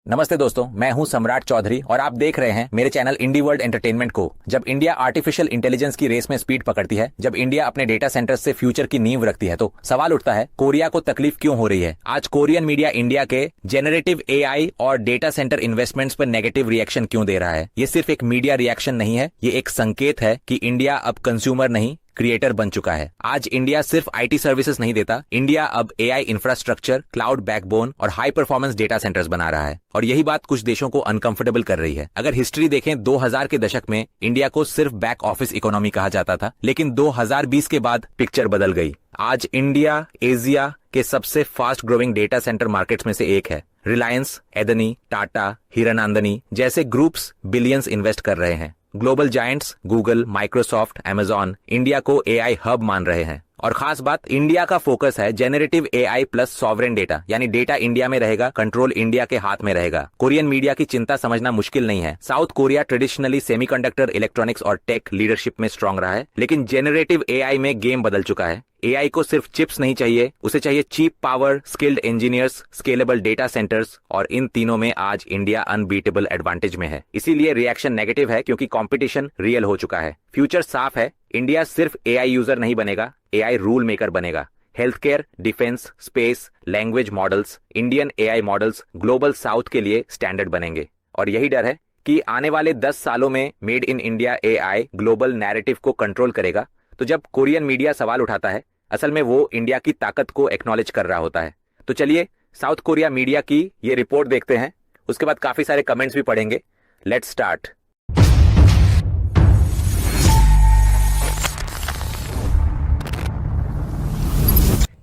नमस्ते दोस्तों, मैं हूं सम्राट चौधरी और आप देख रहे हैं मेरे चैनल इंडी वर्ल्ड एंटरटेनमेंट को। जब इंडिया आर्टिफिशियल इंटेलिजेंस की रेस में स्पीड पकड़ती है, जब इंडिया अपने डेटा सेंटर्स से फ्यूचर की नींव रखती है, तो सवाल उठता है कोरिया को तकलीफ क्यों हो रही है। आज कोरियन मीडिया इंडिया के जेनरेटिव एआई और डेटा सेंटर इन्वेस्टमेंट्स पर नेगेटिव रिएक्शन क्यों दे रहा है। ये सिर्फ एक मीडिया रिएक्शन नहीं है, ये एक संकेत है कि इंडिया अब कंज्यूमर नहीं क्रिएटर बन चुका है। आज इंडिया सिर्फ आईटी सर्विसेज नहीं देता, इंडिया अब एआई इंफ्रास्ट्रक्चर, क्लाउड बैकबोन और हाई परफॉर्मेंस डेटा सेंटर्स बना रहा है। और यही बात कुछ देशों को अनकंफर्टेबल कर रही है। अगर हिस्ट्री देखें, 2000 के दशक में इंडिया को सिर्फ बैक ऑफिस इकोनॉमी कहा जाता था, लेकिन 2020 के बाद पिक्चर बदल गई। आज इंडिया एशिया के सबसे fast growing data centre markets में से एक है। रिलायंस, एदनी, टाटा, हिरनंदानी जैसे ग्रुप्स बिलियंस इन्वेस्ट कर रहे हैं। Global giants Google, Microsoft, Amazon India को एआई हब मान रहे हैं। और खास बात, इंडिया का फोकस है generative AI plus sovereign data, यानी डेटा इंडिया में रहेगा, कंट्रोल इंडिया के हाथ में रहेगा। कोरियन मीडिया की चिंता समझना मुश्किल नहीं है। South Korea traditionally semiconductor, electronics और टेक लीडरशिप में स्ट्रांग रहा है, लेकिन जेनरेटिव एआई में गेम बदल चुका है। एआई को सिर्फ चिप्स नहीं चाहिए, उसे चाहिए cheap power, skilled engineers, scalable data centres, और इन तीनों में आज इंडिया अनबीटेबल एडवांटेज में है। इसीलिए रिएक्शन नेगेटिव है, क्योंकि कंपटीशन रियल हो चुका है। फ्यूचर साफ है, इंडिया सिर्फ एआई यूजर नहीं बनेगा, एआई रूल मेकर बनेगा। Health care, defence, space, language models, Indian AI models global south के लिए स्टैंडर्ड बनेंगे। और यही डर है कि आने वाले 10 सालों में made in India AI global narrative को कंट्रोल करेगा। तो जब कोरियन मीडिया सवाल उठाता है, असल में वो इंडिया की ताकत को एक्नॉलेज कर रहा होता है। तो चलिए साउथ कोरिया मीडिया की ये रिपोर्ट देखते हैं, उसके बाद काफी सारे कमेंट्स भी पढ़ेंगे। Let's start.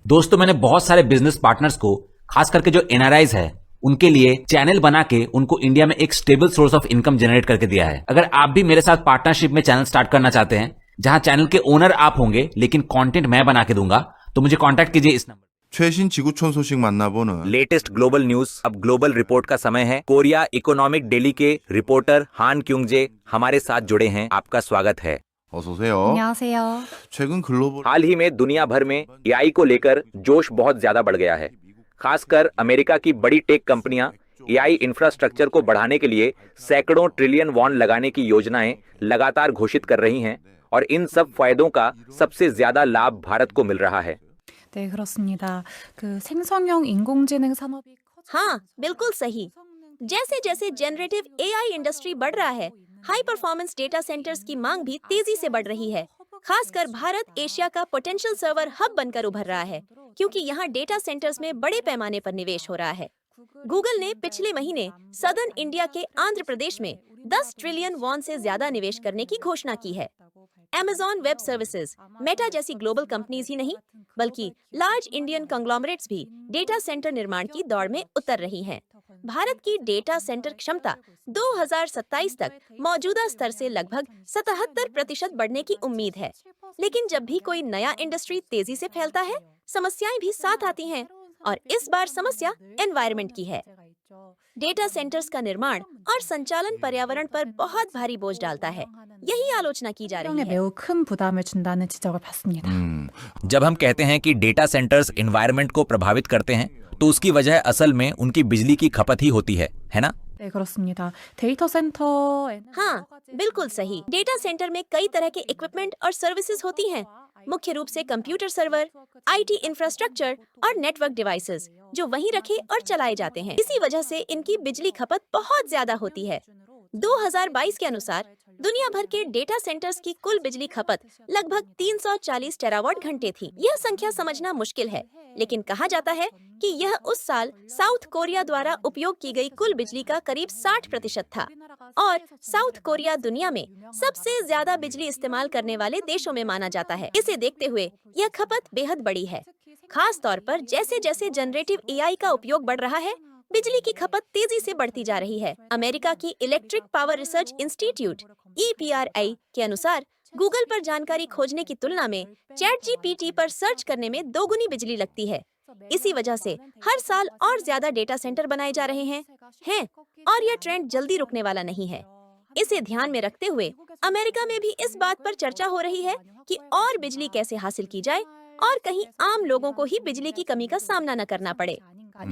दोस्तों, मैंने बहुत सारे बिजनेस पार्टनर्स को, खास करके जो एनआरआईज है, उनके लिए चैनल बना के उनको इंडिया में एक stable source of income generate करके दिया है। अगर आप भी मेरे साथ पार्टनरशिप में चैनल स्टार्ट करना चाहते हैं, जहां चैनल के ओनर आप होंगे लेकिन कंटेंट मैं बना के दूंगा, तो मुझे कांटेक्ट कीजिए इस नंबर। 최신 지구촌 소식 만나보는 लेटेस्ट ग्लोबल न्यूज। अब ग्लोबल रिपोर्ट का समय है। कोरिया इकोनॉमिक डेली के रिपोर्टर हान क्यूंगजे हमारे साथ जुड़े हैं। आपका स्वागत है। 어서 오세요. 안녕하세요. 최근 글로벌 हाल ही में दुनिया भर में एआई को लेकर जोश बहुत ज्यादा बढ़ गया है। खासकर अमेरिका की बड़ी टेक कंपनियां एआई इंफ्रास्ट्रक्चर को बढ़ाने के लिए सैकड़ों ट्रिलियन वॉन लगाने की योजनाएं लगातार घोषित कर रही हैं, और इन सब फायदों का सबसे ज्यादा लाभ भारत को मिल रहा है। 네, 그렇습니다. 그 생성형 인공지능 산업이 हाँ, बिल्कुल सही। जैसे जैसे जनरेटिव एआई इंडस्ट्री बढ़ रहा है, हाई परफॉर्मेंस डेटा सेंटर्स की मांग भी तेजी से बढ़ रही है। खासकर भारत एशिया का पोटेंशियल सर्वर हब बनकर उभर रहा है, क्योंकि यहाँ डेटा सेंटर्स में बड़े पैमाने पर निवेश हो रहा है। गूगल ने पिछले महीने सदर्न इंडिया के आंध्र प्रदेश में 10 ट्रिलियन वॉन से ज्यादा निवेश करने की घोषणा की है। Amazon वेब सर्विसेज, मेटा जैसी ग्लोबल कंपनीज ही नहीं, बल्कि लार्ज इंडियन कंग्लोमरेट्स भी डेटा सेंटर निर्माण की दौड़ में उतर रही हैं। भारत की डेटा सेंटर क्षमता 2027 तक मौजूदा स्तर से लगभग 77% बढ़ने की उम्मीद है। लेकिन जब भी कोई नया इंडस्ट्री तेजी से फैलता है, समस्याएं भी साथ आती हैं, और इस बार समस्या एनवायरनमेंट की है। डेटा सेंटर्स का निर्माण और संचालन पर्यावरण पर बहुत भारी बोझ डालता है। यही आलोचना की जा रही 환경에 है। 매우 큰 부담을 준다는 지적을 받습니다. जब हम कहते हैं कि डेटा सेंटर्स एनवायरनमेंट को प्रभावित करते हैं, तो उसकी वजह असल में उनकी बिजली की खपत ही होती है ना? 네, 그렇습니다. 데이터 센터에는 हाँ, बिल्कुल सही। डेटा सेंटर में कई तरह के इक्विपमेंट और सर्विसेज होती हैं, मुख्य रूप से कंप्यूटर सर्वर, आईटी इंफ्रास्ट्रक्चर और नेटवर्क डिवाइसेस, जो वहीं रखे और चलाए जाते हैं। इसी वजह से इनकी बिजली खपत बहुत ज्यादा होती है। 2022 के अनुसार दुनिया भर के डेटा सेंटर्स की कुल बिजली खपत लगभग 340 टेरावाट घंटे थी। यह संख्या समझना मुश्किल है, लेकिन कहा जाता है कि यह उस साल साउथ कोरिया द्वारा उपयोग की गई कुल बिजली का करीब 60% था, और साउथ कोरिया दुनिया में सबसे ज्यादा बिजली इस्तेमाल करने वाले देशों में माना जाता है। इसे देखते हुए यह खपत बेहद बड़ी है। खास तौर पर जैसे जैसे जनरेटिव एआई का उपयोग बढ़ रहा है, बिजली की खपत तेजी से बढ़ती जा रही है। अमेरिका की electric power research institute EPRI के अनुसार गूगल पर जानकारी खोजने की तुलना में ChatGPT पर सर्च करने में 2 गुनी बिजली लगती है। इसी वजह से हर साल और ज्यादा डेटा सेंटर बनाए जा रहे हैं, और यह ट्रेंड जल्दी रुकने वाला नहीं है। इसे ध्यान में रखते हुए अमेरिका में भी इस बात पर चर्चा हो रही है कि और बिजली कैसे हासिल की जाए, और कहीं आम लोगों को ही बिजली की कमी का सामना न करना पड़े।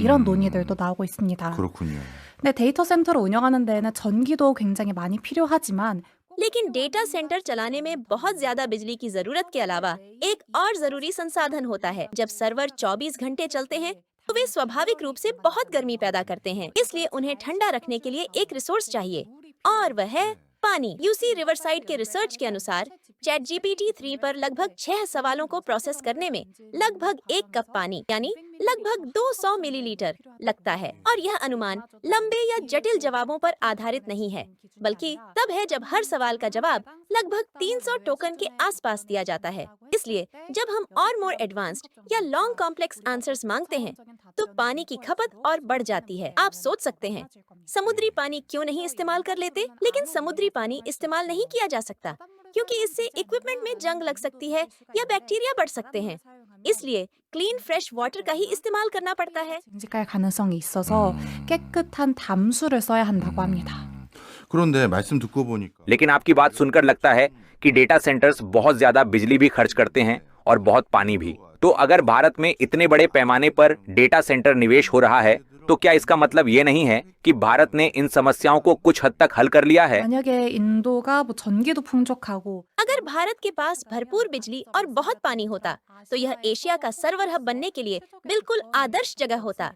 이런 논의들도 나오고 있습니다. 그렇군요. 근데 데이터 센터를 운영하는 데에는 전기도 굉장히 많이 필요하지만 लेकिन डेटा सेंटर चलाने में बहुत ज्यादा बिजली की जरूरत के अलावा एक और जरूरी संसाधन होता है। जब सर्वर 24 घंटे चलते हैं तो वे स्वाभाविक रूप से बहुत गर्मी पैदा करते हैं, इसलिए उन्हें ठंडा रखने के लिए एक रिसोर्स चाहिए और वह है पानी। यूसी रिवरसाइड के रिसर्च के अनुसार ChatGPT 3 पर लगभग 6 सवालों को प्रोसेस करने में लगभग 1 कप पानी यानी लगभग 200 मिलीलीटर लगता है। और यह अनुमान लंबे या जटिल जवाबों पर आधारित नहीं है, बल्कि तब है जब हर सवाल का जवाब लगभग 300 टोकन के आसपास दिया जाता है। इसलिए जब हम और मोर एडवांस्ड या लॉन्ग कॉम्प्लेक्स आंसर्स मांगते हैं तो पानी की खपत और बढ़ जाती है। आप सोच सकते हैं समुद्री पानी क्यों नहीं इस्तेमाल कर लेते, लेकिन समुद्री पानी इस्तेमाल नहीं किया जा सकता क्योंकि इससे इक्विपमेंट में जंग लग सकती है या बैक्टीरिया बढ़ सकते हैं। इसलिए क्लीन फ्रेश वाटर का ही इस्तेमाल करना पड़ता है। 증식할 가능성이 있어서 깨끗한 담수를 써야 한다고 합니다. 그런데 말씀 듣고 보니까 लेकिन आपकी बात सुनकर लगता है कि डेटा सेंटर्स बहुत ज्यादा बिजली भी खर्च करते हैं और बहुत पानी भी। तो अगर भारत में इतने बड़े पैमाने पर डेटा सेंटर निवेश हो रहा है तो क्या इसका मतलब ये नहीं है कि भारत ने इन समस्याओं को कुछ हद तक हल कर लिया है? 만약에 인도가 뭐 전기도 풍족하고 अगर भारत के पास भरपूर बिजली और बहुत पानी होता तो यह एशिया का सर्वर हब बनने के लिए बिल्कुल आदर्श जगह होता।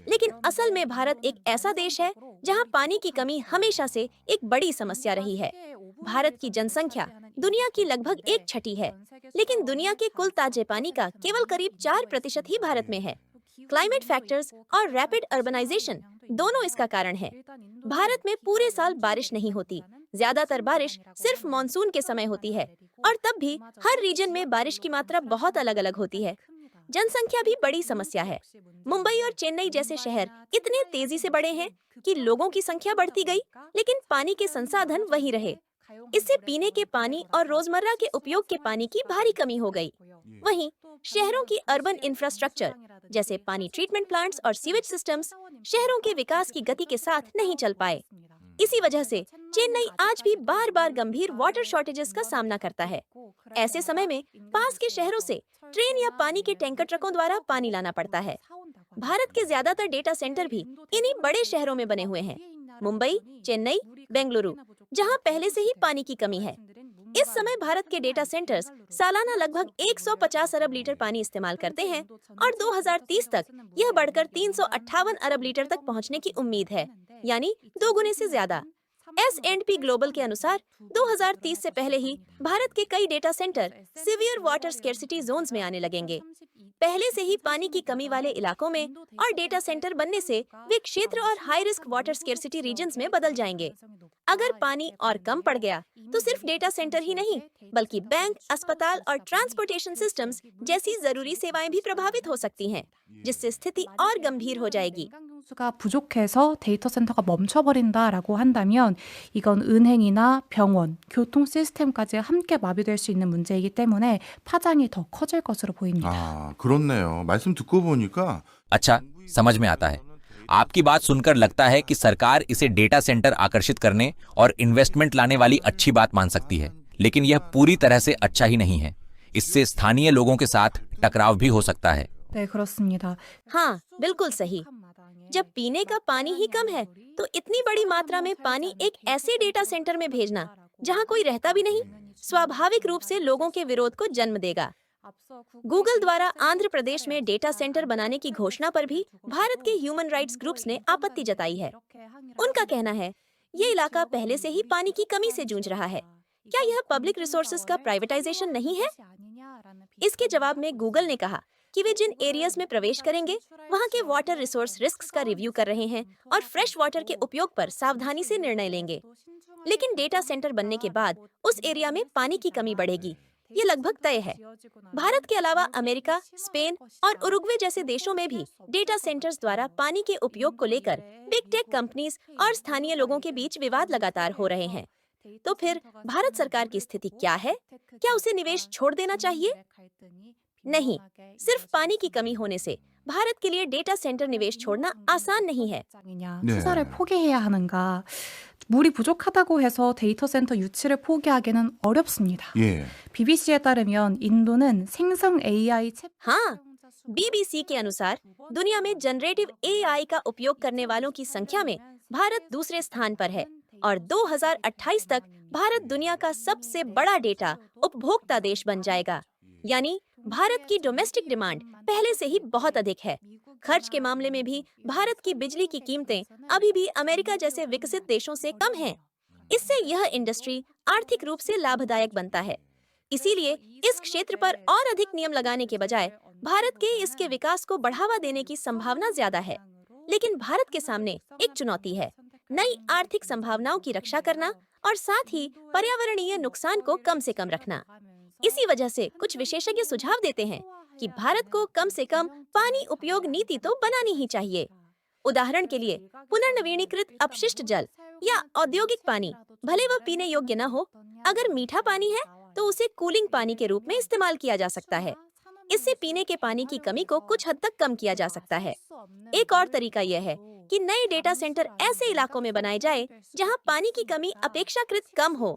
लेकिन असल में भारत एक ऐसा देश है जहां पानी की कमी हमेशा से एक बड़ी समस्या रही है। भारत की जनसंख्या दुनिया की लगभग 1/6 है, लेकिन दुनिया के कुल ताजे पानी का केवल करीब 4% ही भारत में है। क्लाइमेट फैक्टर्स और रैपिड अर्बनाइजेशन दोनों इसका कारण है। भारत में पूरे साल बारिश नहीं होती, ज्यादातर बारिश सिर्फ मॉनसून के समय होती है और तब भी हर रीजन में बारिश की मात्रा बहुत अलग अलग होती है। जनसंख्या भी बड़ी समस्या है। मुंबई और चेन्नई जैसे शहर इतने तेजी से बढ़े हैं कि लोगों की संख्या बढ़ती गई, लेकिन पानी के संसाधन वही रहे। इससे पीने के पानी और रोजमर्रा के उपयोग के पानी की भारी कमी हो गई। वहीं शहरों की अर्बन इंफ्रास्ट्रक्चर जैसे पानी ट्रीटमेंट प्लांट्स और सीवेज सिस्टम्स शहरों के विकास की गति के साथ नहीं चल पाए। इसी वजह से चेन्नई आज भी बार बार गंभीर वाटर शॉर्टेजेस का सामना करता है। ऐसे समय में पास के शहरों से ट्रेन या पानी के टैंकर ट्रकों द्वारा पानी लाना पड़ता है। भारत के ज्यादातर डेटा सेंटर भी इन्हीं बड़े शहरों में बने हुए हैं, मुंबई, चेन्नई, बेंगलुरु, जहां पहले से ही पानी की कमी है। इस समय भारत के डेटा सेंटर्स सालाना लगभग 150 अरब लीटर पानी इस्तेमाल करते हैं और 2030 तक यह बढ़कर 358 अरब लीटर तक पहुंचने की उम्मीद है, यानी 2 गुने से ज्यादा। S&P ग्लोबल के अनुसार 2030 से पहले ही भारत के कई data centre severe water scarcity zones में आने लगेंगे। पहले से ही पानी की कमी वाले इलाकों में और डेटा सेंटर बनने से वे क्षेत्र और high risk water scarcity regions में बदल जाएंगे। अगर पानी और कम पड़ गया तो सिर्फ डेटा सेंटर ही नहीं, बल्कि बैंक, अस्पताल और ट्रांसपोर्टेशन सिस्टम्स जैसी जरूरी सेवाएं भी प्रभावित हो सकती हैं, जिससे स्थिति और गंभीर हो जाएगी। 수가 부족해서 데이터 센터가 멈춰버린다라고 한다면 이건 은행이나 병원, 교통 시스템까지 함께 마비될 수 있는 문제이기 때문에 파장이 더 커질 것으로 보입니다. 아, 그렇네요. 말씀 듣고 보니까 अच्छा, समझ में आता है। आपकी बात सुनकर लगता है कि सरकार इसे डेटा सेंटर आकर्षित करने और इन्वेस्टमेंट लाने वाली अच्छी बात मान सकती है, लेकिन यह पूरी तरह से अच्छा ही नहीं है। इससे स्थानीय लोगों के साथ टकराव भी हो सकता है। 네, 그렇습니다. हाँ, बिल्कुल सही। जब पीने का पानी ही कम है तो इतनी बड़ी मात्रा में पानी एक ऐसे डेटा सेंटर में भेजना जहां कोई रहता भी नहीं, स्वाभाविक रूप से लोगों के विरोध को जन्म देगा। गूगल द्वारा आंध्र प्रदेश में डेटा सेंटर बनाने की घोषणा पर भी भारत के ह्यूमन राइट्स ग्रुप्स ने आपत्ति जताई है। उनका कहना है ये इलाका पहले से ही पानी की कमी से जूझ रहा है, क्या यह पब्लिक रिसोर्सेज का प्राइवेटाइजेशन नहीं है? इसके जवाब में गूगल ने कहा कि वे जिन एरियाज में प्रवेश करेंगे वहां के वाटर रिसोर्स रिस्क्स का रिव्यू कर रहे हैं और फ्रेश वाटर के उपयोग पर सावधानी से निर्णय लेंगे। लेकिन डेटा सेंटर बनने के बाद उस एरिया में पानी की कमी बढ़ेगी, ये लगभग तय है। भारत के अलावा अमेरिका, स्पेन और उरुग्वे जैसे देशों में भी डेटा सेंटर्स द्वारा पानी के उपयोग को लेकर बिग टेक कंपनीज और स्थानीय लोगों के बीच विवाद लगातार हो रहे हैं। तो फिर भारत सरकार की स्थिति क्या है? क्या उसे निवेश छोड़ देना चाहिए? नहीं, सिर्फ पानी की कमी होने से भारत के लिए डेटा सेंटर निवेश छोड़ना आसान नहीं है। 네. 투자를 포기해야 하는가? 물이 부족하다고 해서 데이터 센터 유치를 포기하기는 어렵습니다. 예. BBC에 따르면 인도는 생성 AI 챗 हाँ, बीबीसी के अनुसार दुनिया में जनरेटिव एआई का उपयोग करने वालों की संख्या में भारत दूसरे स्थान पर है और 2028 तक भारत दुनिया का सबसे बड़ा डेटा उपभोक्ता देश बन जाएगा। यानी भारत की डोमेस्टिक डिमांड पहले से ही बहुत अधिक है। खर्च के मामले में भी भारत की बिजली की कीमतें अभी भी अमेरिका जैसे विकसित देशों से कम हैं। इससे यह इंडस्ट्री आर्थिक रूप से लाभदायक बनता है। इसीलिए इस क्षेत्र पर और अधिक नियम लगाने के बजाय भारत के इसके विकास को बढ़ावा देने की संभावना ज्यादा है। लेकिन भारत के सामने एक चुनौती है, नई आर्थिक संभावनाओं की रक्षा करना और साथ ही पर्यावरणीय नुकसान को कम से कम रखना। इसी वजह से कुछ विशेषज्ञ सुझाव देते हैं कि भारत को कम से कम पानी उपयोग नीति तो बनानी ही चाहिए। उदाहरण के लिए पुनर्नवीनीकृत अपशिष्ट जल या औद्योगिक पानी, भले वह पीने योग्य न हो, अगर मीठा पानी है तो उसे कूलिंग पानी के रूप में इस्तेमाल किया जा सकता है। इससे पीने के पानी की कमी को कुछ हद तक कम किया जा सकता है। एक और तरीका यह है कि नए डेटा सेंटर ऐसे इलाकों में बनाए जाए जहां पानी की कमी अपेक्षाकृत कम हो,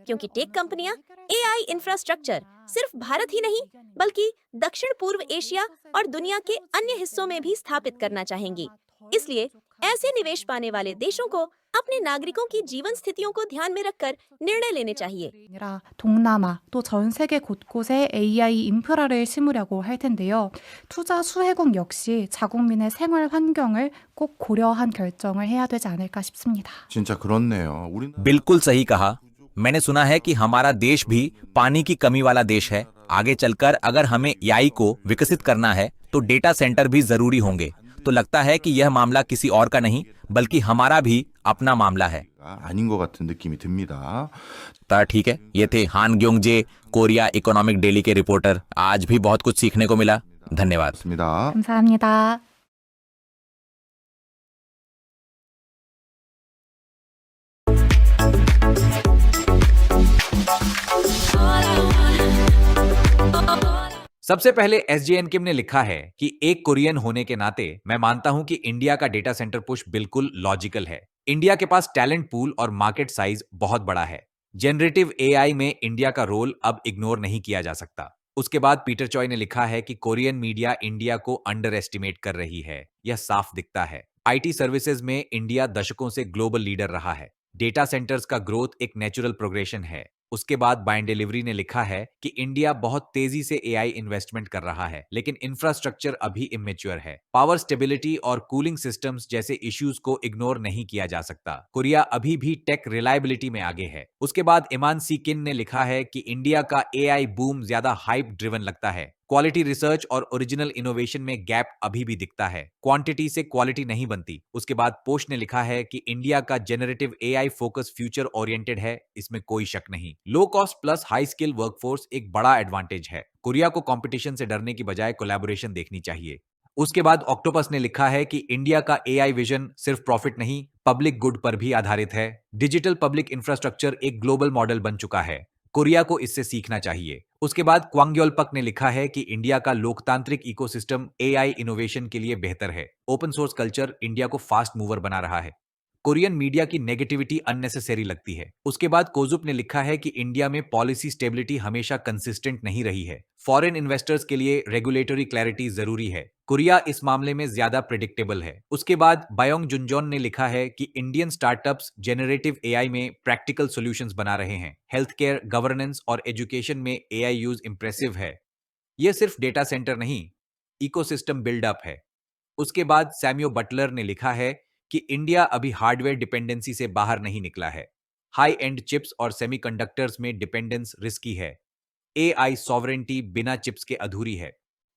क्योंकि टेक कंपनियां एआई इंफ्रास्ट्रक्चर सिर्फ भारत ही नहीं बल्कि दक्षिण पूर्व एशिया और दुनिया के अन्य हिस्सों में भी स्थापित करना चाहेंगी। इसलिए ऐसे निवेश पाने वाले देशों को अपने नागरिकों की जीवन स्थितियों को ध्यान में रखकर निर्णय लेने चाहिए। 아니라 동남아 또 전 세계 곳곳에 AI 인프라를 심으려고 할 텐데요. 투자 수혜국 역시 자국민의 생활 환경을 꼭 고려한 결정을 해야 되지 않을까 싶습니다. 진짜 그렇네요. 우리나라 बिल्कुल सही कहा। मैंने सुना है कि हमारा देश भी पानी की कमी वाला देश है। आगे चलकर अगर हमें एआई को विकसित करना है तो डेटा सेंटर भी जरूरी होंगे। तो लगता है कि यह मामला किसी और का नहीं बल्कि हमारा भी अपना मामला है। 아닌 것 같은 느낌이 듭니다. तो ठीक है, ये थे हान ग्योंगजे, कोरिया इकोनॉमिक डेली के रिपोर्टर। आज भी बहुत कुछ सीखने को मिला। धन्यवाद। 맞습니다. 감사합니다. सबसे पहले एसजेएन किम ने लिखा है कि एक कोरियन होने के नाते मैं मानता हूं कि इंडिया का डेटा सेंटर पुश बिल्कुल लॉजिकल है। इंडिया के पास टैलेंट पूल और मार्केट साइज बहुत बड़ा है। जनरेटिव एआई में इंडिया का रोल अब इग्नोर नहीं किया जा सकता। उसके बाद पीटर चॉय ने लिखा है कि कोरियन मीडिया इंडिया को अंडर एस्टिमेट कर रही है। यह साफ दिखता है। आईटी सर्विसेज में इंडिया दशकों से ग्लोबल लीडर रहा है। डेटा सेंटर्स का ग्रोथ एक नेचुरल प्रोग्रेशन है। उसके बाद बाइंड डिलीवरी ने लिखा है कि इंडिया बहुत तेजी से एआई इन्वेस्टमेंट कर रहा है, लेकिन इंफ्रास्ट्रक्चर अभी इमेच्योर है। पावर स्टेबिलिटी और कूलिंग सिस्टम्स जैसे इश्यूज को इग्नोर नहीं किया जा सकता। कोरिया अभी भी टेक रिलायबिलिटी में आगे है। उसके बाद इमान सी किन ने लिखा है कि इंडिया का एआई बूम ज्यादा हाइप ड्रिवन लगता है। क्वालिटी रिसर्च और ओरिजिनल इनोवेशन में गैप अभी भी दिखता है। क्वांटिटी से क्वालिटी नहीं बनती। उसके बाद पोस्ट ने लिखा है कि इंडिया का generative AI focus future oriented है, इसमें कोई शक नहीं। Low cost plus high skill workforce एक बड़ा एडवांटेज है। कोरिया को कंपटीशन से डरने की बजाय कोलैबोरेशन देखनी चाहिए। उसके बाद ऑक्टोपस ने लिखा है कि इंडिया का एआई विजन सिर्फ प्रॉफिट नहीं, पब्लिक गुड पर भी आधारित है। डिजिटल पब्लिक इंफ्रास्ट्रक्चर एक ग्लोबल मॉडल बन चुका है। कोरिया को इससे सीखना चाहिए। उसके बाद क्वांग्योल्पक ने लिखा है कि इंडिया का लोकतांत्रिक इकोसिस्टम एआई इनोवेशन के लिए बेहतर है। ओपन सोर्स कल्चर इंडिया को फास्ट मूवर बना रहा है। कोरियन मीडिया की नेगेटिविटी अननेसेसरी लगती है। उसके बाद कोजुप ने लिखा है कि इंडिया में पॉलिसी स्टेबिलिटी हमेशा कंसिस्टेंट नहीं रही है। फॉरेन इन्वेस्टर्स के लिए रेगुलेटरी क्लैरिटी जरूरी है। कोरिया इस मामले में ज्यादा प्रेडिक्टेबल है। उसके बाद बायोंग जुनजॉन ने लिखा है कि इंडियन स्टार्टअप्स जेनरेटिव एआई में प्रैक्टिकल सॉल्यूशंस बना रहे हैं। हेल्थ केयर, गवर्नेंस और एजुकेशन में एआई यूज इंप्रेसिव है। यह सिर्फ डेटा सेंटर नहीं, इकोसिस्टम बिल्डअप है। उसके बाद सैम्यो बटलर ने लिखा है कि इंडिया अभी हार्डवेयर डिपेंडेंसी से बाहर नहीं निकला है। हाई एंड चिप्स और सेमीकंडक्टर्स में डिपेंडेंस रिस्की है। एआई सॉवरेंटी बिना चिप्स के अधूरी है।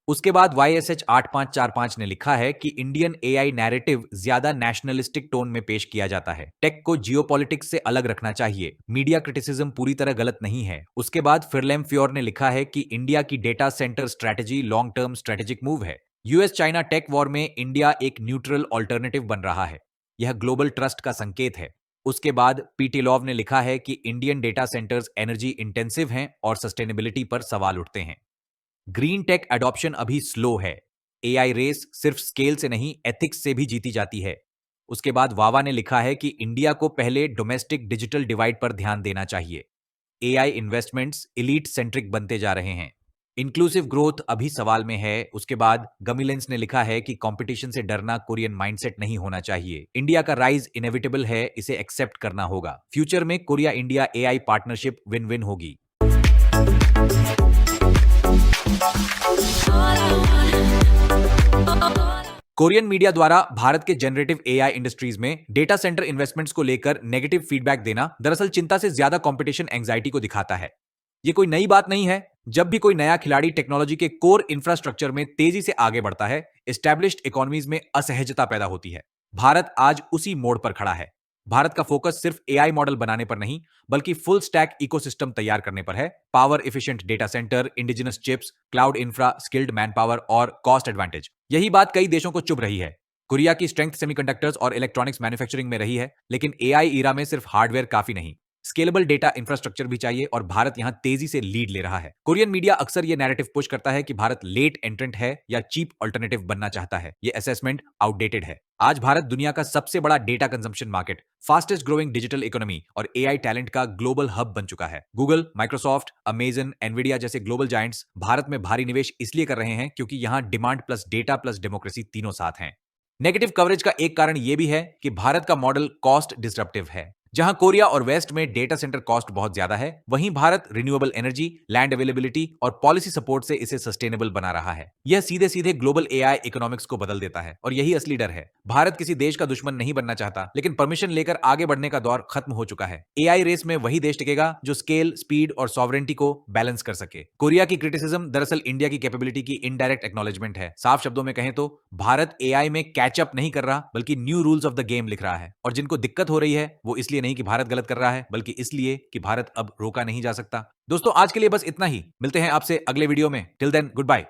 उसके बाद YSH 8545 ने लिखा है कि इंडियन एआई नैरेटिव ज्यादा नेशनलिस्टिक टोन में पेश किया जाता है। टेक को जियोपॉलिटिक्स से अलग रखना चाहिए। मीडिया क्रिटिसिज्म पूरी तरह गलत नहीं है। उसके बाद फिरलेम फ्योर ने लिखा है कि इंडिया की data centre strategy long term strategic move है। यूएस चाइना टेक वॉर में इंडिया एक न्यूट्रल ऑल्टरनेटिव बन रहा है। यह ग्लोबल ट्रस्ट का संकेत है। उसके बाद पीटी लॉव ने लिखा है कि Indian data centres energy intensive हैं और सस्टेनेबिलिटी पर सवाल उठते हैं। ग्रीन टेक एडॉप्शन अभी स्लो है। एआई रेस सिर्फ स्केल से नहीं, एथिक्स से भी जीती जाती है। उसके बाद वावा ने लिखा है कि इंडिया को पहले डोमेस्टिक डिजिटल डिवाइड पर ध्यान देना चाहिए। एआई इन्वेस्टमेंट्स एलीट सेंट्रिक बनते जा रहे हैं। इंक्लूसिव ग्रोथ अभी सवाल में है। उसके बाद गमिलेंस ने लिखा है कि कंपटीशन से डरना कोरियन माइंडसेट नहीं होना चाहिए। इंडिया का राइज इनएविटेबल है, इसे एक्सेप्ट करना होगा। फ्यूचर में Korea India AI partnership win win होगी। कोरियन मीडिया द्वारा भारत के जनरेटिव एआई इंडस्ट्रीज में डेटा सेंटर इन्वेस्टमेंट्स को लेकर नेगेटिव फीडबैक देना दरअसल चिंता से ज्यादा कंपटीशन एंजाइटी को दिखाता है। ये कोई नई बात नहीं है। जब भी कोई नया खिलाड़ी टेक्नोलॉजी के कोर इंफ्रास्ट्रक्चर में तेजी से आगे बढ़ता है, एस्टैब्लिश्ड इकोनॉमीज में असहजता पैदा होती है। भारत आज उसी मोड़ पर खड़ा है। भारत का फोकस सिर्फ एआई मॉडल बनाने पर नहीं, बल्कि फुल स्टैक इकोसिस्टम तैयार करने पर है। Power efficient data centre, indigenous chips, cloud infra, skilled man power और कॉस्ट एडवांटेज। यही बात कई देशों को चुभ रही है। कोरिया की स्ट्रेंथ सेमीकंडक्टर्स और इलेक्ट्रॉनिक्स मैन्युफैक्चरिंग में रही है, लेकिन एआई ईरा में सिर्फ हार्डवेयर काफी नहीं, स्केलेबल डेटा इंफ्रास्ट्रक्चर भी चाहिए और भारत यहां तेजी से लीड ले रहा है। कोरियन मीडिया अक्सर यह नैरेटिव पुश करता है कि भारत लेट एंट्रेंट है या चीप अल्टरनेटिव बनना चाहता है। यह असेसमेंट आउटडेटेड है। आज भारत दुनिया का सबसे बड़ा data consumption market, fastest growing digital economy और एआई टैलेंट का ग्लोबल हब बन चुका है। गूगल, माइक्रोसॉफ्ट, अमेजन, एनवीडिया जैसे ग्लोबल जायंट्स भारत में भारी निवेश इसलिए कर रहे हैं क्योंकि यहां demand plus data plus democracy तीनों साथ हैं। नेगेटिव कवरेज का एक कारण यह भी है कि भारत का मॉडल कॉस्ट डिसरप्टिव है। जहां कोरिया और वेस्ट में डेटा सेंटर कॉस्ट बहुत ज्यादा है, वहीं Bharat renewable energy, land availability और पॉलिसी सपोर्ट से इसे सस्टेनेबल बना रहा है। यह सीधे सीधे ग्लोबल एआई इकोनॉमिक्स को बदल देता है और यही असली डर है। भारत किसी देश का दुश्मन नहीं बनना चाहता, लेकिन परमिशन लेकर आगे बढ़ने का दौर खत्म हो चुका है। एआई रेस में वही देश टिकेगा जो स्केल, स्पीड और सॉवरेंटी को बैलेंस कर सके। कोरिया की क्रिटिसिज्म दरअसल इंडिया की कैपेबिलिटी की इनडायरेक्ट एक्नॉलेजमेंट है। साफ शब्दों में कहें तो भारत एआई में कैचअप नहीं कर रहा, बल्कि new rules of the game लिख रहा है। और जिनको दिक्कत हो रही है वो इसलिए नहीं कि भारत गलत कर रहा है, बल्कि इसलिए कि भारत अब रोका नहीं जा सकता। दोस्तों, आज के लिए बस इतना ही। मिलते हैं आपसे अगले वीडियो में। Till then, good bye.